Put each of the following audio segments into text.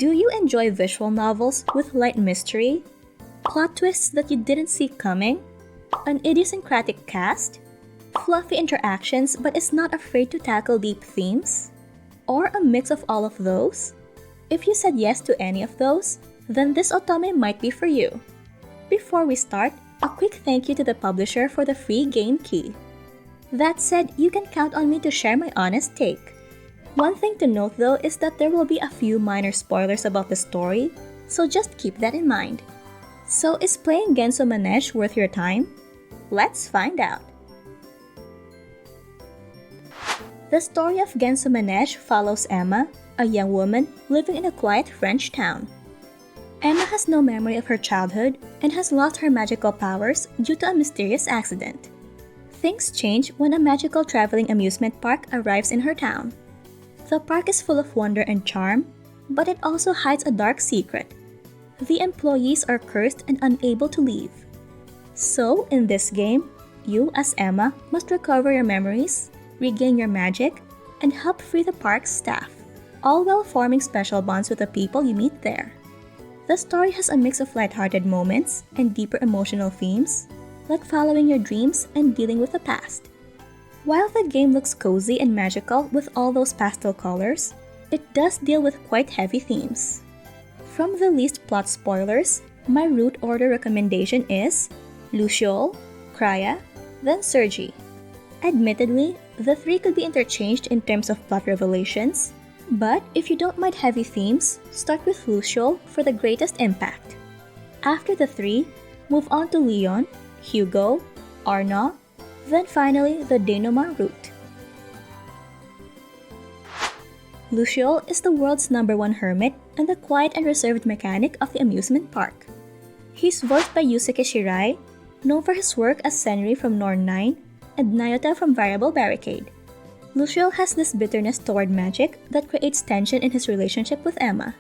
Do you enjoy visual novels with light mystery? Plot twists that you didn't see coming? An idiosyncratic cast? Fluffy interactions but is not afraid to tackle deep themes? Or a mix of all of those? If you said yes to any of those, then this Otome might be for you. Before we start, a quick thank you to the publisher for the free game key. That said, you can count on me to share my honest take. One thing to note though is that there will be a few minor spoilers about the story, so just keep that in mind. So is playing Genso Manège worth your time? Let's find out! The story of Genso Manège follows Emma, a young woman living in a quiet French town. Emma has no memory of her childhood and has lost her magical powers due to a mysterious accident. Things change when a magical traveling amusement park arrives in her town. The park is full of wonder and charm, but it also hides a dark secret. The employees are cursed and unable to leave. So, in this game, you as Emma must recover your memories, regain your magic, and help free the park's staff, all while forming special bonds with the people you meet there. The story has a mix of lighthearted moments and deeper emotional themes, like following your dreams and dealing with the past. While the game looks cozy and magical with all those pastel colors, it does deal with quite heavy themes. From the least plot spoilers, my route order recommendation is Luciole, Kraya, then Sergi. Admittedly, the three could be interchanged in terms of plot revelations, but if you don't mind heavy themes, start with Luciole for the greatest impact. After the three, move on to Leon, Hugo, Arnaud, then finally the denouement route. Luciole is the world's #1 hermit and the quiet and reserved mechanic of the amusement park. He's voiced by Yusuke Shirai, known for his work as Senri from Norn 9 and Nyota from Variable Barricade. Luciole has this bitterness toward magic that creates tension in his relationship with Emma.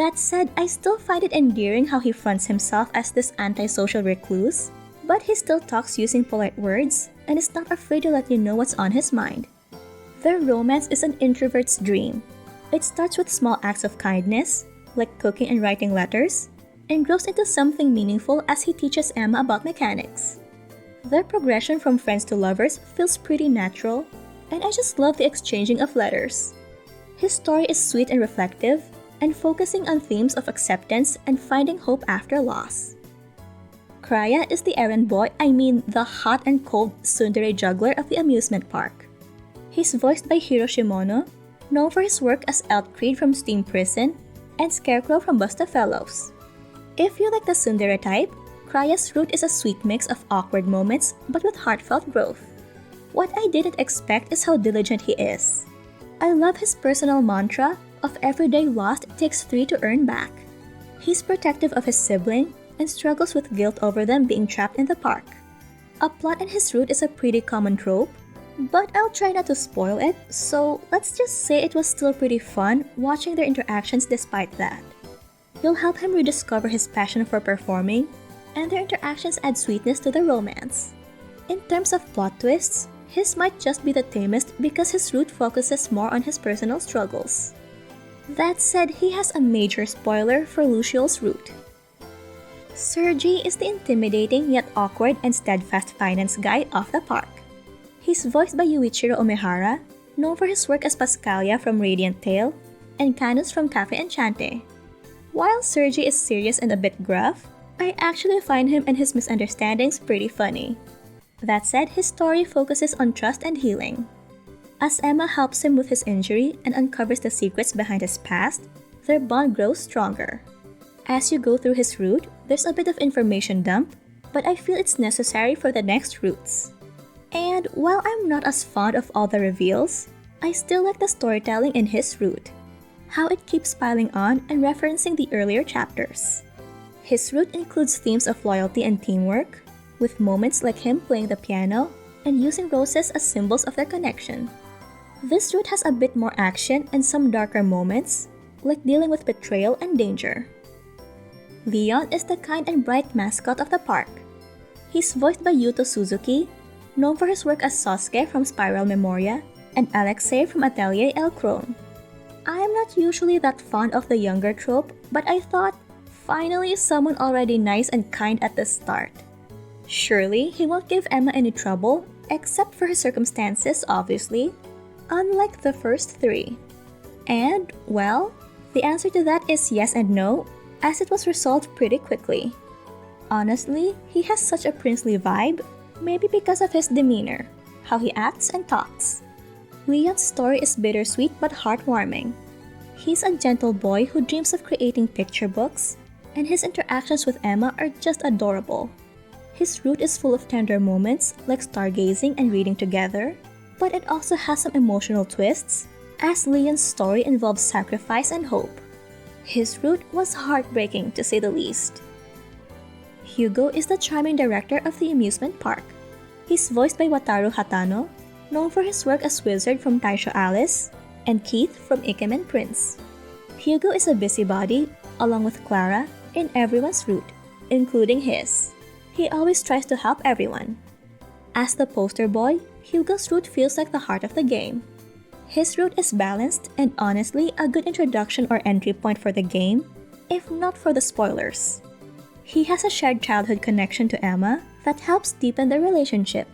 That said, I still find it endearing how he fronts himself as this antisocial recluse, but he still talks using polite words and is not afraid to let you know what's on his mind. Their romance is an introvert's dream. It starts with small acts of kindness, like cooking and writing letters, and grows into something meaningful as he teaches Emma about mechanics. Their progression from friends to lovers feels pretty natural, and I just love the exchanging of letters. His story is sweet and reflective, and focusing on themes of acceptance and finding hope after loss. Kraya is the errand boy, the hot and cold tsundere juggler of the amusement park. He's voiced by Hiro Shimono, known for his work as Eltcreed from Steam Prison and Scarecrow from Busta Fellows. If you like the tsundere type, Kraya's route is a sweet mix of awkward moments but with heartfelt growth. What I didn't expect is how diligent he is. I love his personal mantra of every day lost takes 3 to earn back. He's protective of his sibling and struggles with guilt over them being trapped in the park. A plot in his route is a pretty common trope, but I'll try not to spoil it, so let's just say it was still pretty fun watching their interactions despite that. You'll help him rediscover his passion for performing, and their interactions add sweetness to the romance. In terms of plot twists, his might just be the tamest because his route focuses more on his personal struggles. That said, he has a major spoiler for Luciole's route. Sergi is the intimidating yet awkward and steadfast finance guy of the park. He's voiced by Yuichiro Omihara, known for his work as Pascalia from Radiant Tale and Canus from Cafe Enchante. While Sergi is serious and a bit gruff, I actually find him and his misunderstandings pretty funny. That said, his story focuses on trust and healing. As Emma helps him with his injury and uncovers the secrets behind his past, their bond grows stronger. As you go through his route, there's a bit of information dump, but I feel it's necessary for the next routes. And while I'm not as fond of all the reveals, I still like the storytelling in his route, how it keeps piling on and referencing the earlier chapters. His route includes themes of loyalty and teamwork, with moments like him playing the piano and using roses as symbols of their connection. This route has a bit more action and some darker moments, like dealing with betrayal and danger. Leon is the kind and bright mascot of the park. He's voiced by Yuto Suzuki, known for his work as Sasuke from Spiral Memoria and Alexei from Atelier El Crone. I'm not usually that fond of the younger trope, but I thought, finally someone already nice and kind at the start. Surely, he won't give Emma any trouble, except for his circumstances, obviously, unlike the first three. And, well, the answer to that is yes and no, as it was resolved pretty quickly. Honestly, he has such a princely vibe, maybe because of his demeanor, how he acts and talks. Leon's story is bittersweet but heartwarming. He's a gentle boy who dreams of creating picture books, and his interactions with Emma are just adorable. His route is full of tender moments like stargazing and reading together, but it also has some emotional twists, as Leon's story involves sacrifice and hope. His route was heartbreaking to say the least. Hugo is the charming director of the amusement park. He's voiced by Wataru Hatano, known for his work as Wizard from Taisho Alice, and Keith from Ikemen Prince. Hugo is a busybody, along with Clara, in everyone's route, including his. He always tries to help everyone. As the poster boy, Hugo's route feels like the heart of the game. His route is balanced and honestly a good introduction or entry point for the game, if not for the spoilers. He has a shared childhood connection to Emma that helps deepen their relationship,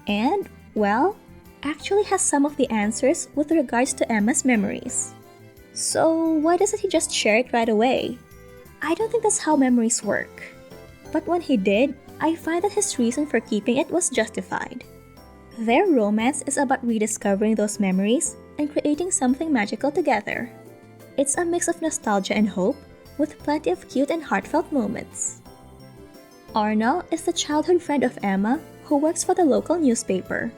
and, well, actually has some of the answers with regards to Emma's memories. So why doesn't he just share it right away? I don't think that's how memories work. But when he did, I find that his reason for keeping it was justified. Their romance is about rediscovering those memories and creating something magical together. It's a mix of nostalgia and hope, with plenty of cute and heartfelt moments. Arno is the childhood friend of Emma who works for the local newspaper.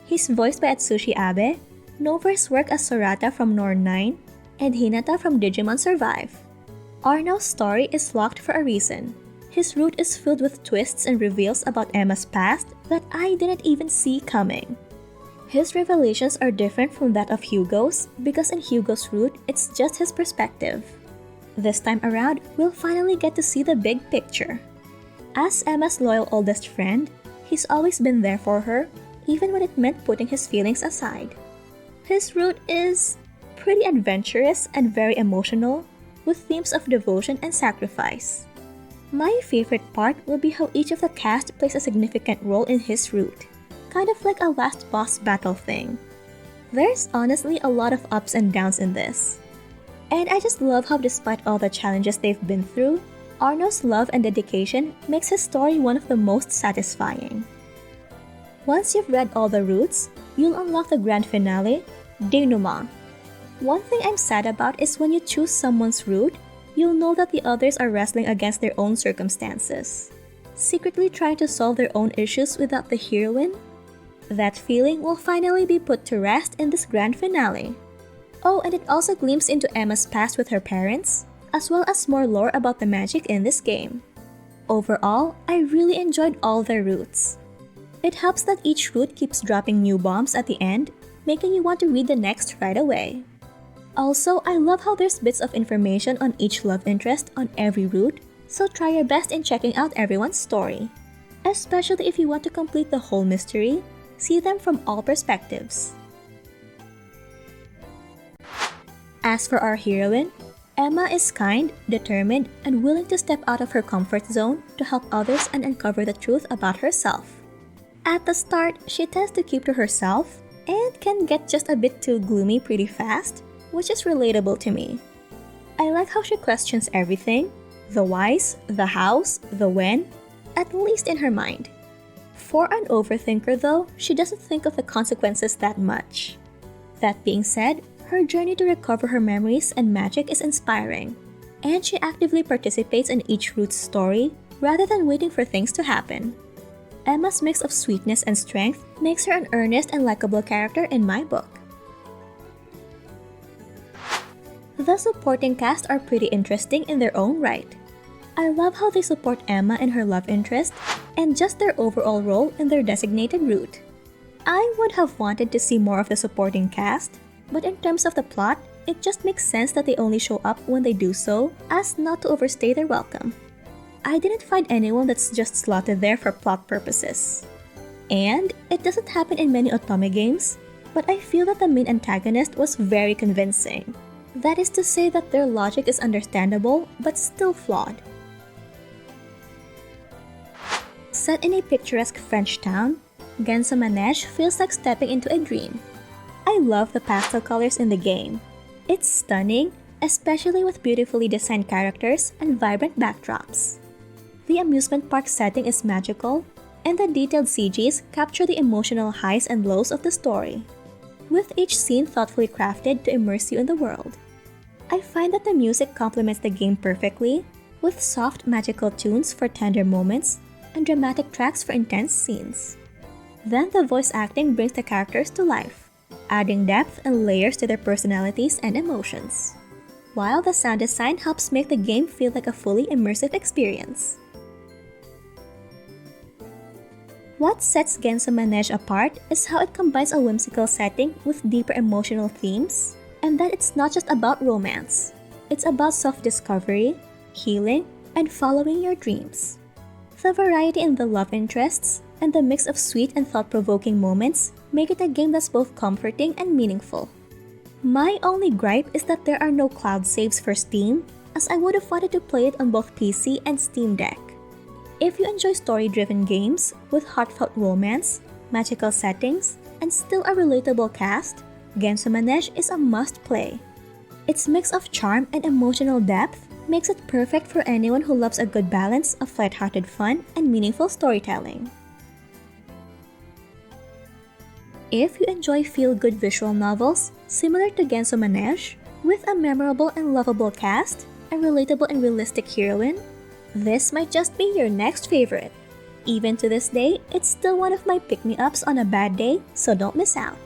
He's voiced by Atsushi Abe, known for his work as Sorata from Norn 9 and Hinata from Digimon Survive. Arno's story is locked for a reason. His route is filled with twists and reveals about Emma's past that I didn't even see coming. His revelations are different from that of Hugo's because in Hugo's route, it's just his perspective. This time around, we'll finally get to see the big picture. As Emma's loyal oldest friend, he's always been there for her, even when it meant putting his feelings aside. His route is pretty adventurous and very emotional, with themes of devotion and sacrifice. My favorite part will be how each of the cast plays a significant role in his route, kind of like a last boss battle thing. There's honestly a lot of ups and downs in this. And I just love how despite all the challenges they've been through, Arno's love and dedication makes his story one of the most satisfying. Once you've read all the routes, you'll unlock the grand finale, Denouement. One thing I'm sad about is when you choose someone's route, you'll know that the others are wrestling against their own circumstances, secretly trying to solve their own issues without the heroine. That feeling will finally be put to rest in this grand finale. Oh, and it also glimpses into Emma's past with her parents, as well as more lore about the magic in this game. Overall, I really enjoyed all their routes. It helps that each route keeps dropping new bombs at the end, making you want to read the next right away. Also, I love how there's bits of information on each love interest on every route, so try your best in checking out everyone's story. Especially if you want to complete the whole mystery, see them from all perspectives. As for our heroine, Emma is kind, determined, and willing to step out of her comfort zone to help others and uncover the truth about herself. At the start, she tends to keep to herself and can get just a bit too gloomy pretty fast, which is relatable to me. I like how she questions everything, the whys, the hows, the when, at least in her mind. For an overthinker though, she doesn't think of the consequences that much. That being said, her journey to recover her memories and magic is inspiring, and she actively participates in each route's story rather than waiting for things to happen. Emma's mix of sweetness and strength makes her an earnest and likable character in my book. The supporting cast are pretty interesting in their own right. I love how they support Emma and her love interest, and just their overall role in their designated route. I would have wanted to see more of the supporting cast, but in terms of the plot, it just makes sense that they only show up when they do so, as not to overstay their welcome. I didn't find anyone that's just slotted there for plot purposes. And it doesn't happen in many Otome games, but I feel that the main antagonist was very convincing. That is to say that their logic is understandable but still flawed. Set in a picturesque French town, Genso Manège feels like stepping into a dream. I love the pastel colors in the game. It's stunning, especially with beautifully designed characters and vibrant backdrops. The amusement park setting is magical, and the detailed CGs capture the emotional highs and lows of the story, with each scene thoughtfully crafted to immerse you in the world. I find that the music complements the game perfectly, with soft magical tunes for tender moments and dramatic tracks for intense scenes. Then the voice acting brings the characters to life, adding depth and layers to their personalities and emotions, while the sound design helps make the game feel like a fully immersive experience. What sets Genso Manège apart is how it combines a whimsical setting with deeper emotional themes, and that it's not just about romance. It's about self-discovery, healing, and following your dreams. The variety in the love interests and the mix of sweet and thought-provoking moments make it a game that's both comforting and meaningful. My only gripe is that there are no cloud saves for Steam, as I would have wanted to play it on both PC and Steam Deck. If you enjoy story-driven games with heartfelt romance, magical settings, and still a relatable cast, Genso Manège is a must-play. Its mix of charm and emotional depth makes it perfect for anyone who loves a good balance of lighthearted fun and meaningful storytelling. If you enjoy feel-good visual novels similar to Genso Manège, with a memorable and lovable cast, a relatable and realistic heroine, this might just be your next favorite. Even to this day, it's still one of my pick-me-ups on a bad day, so don't miss out.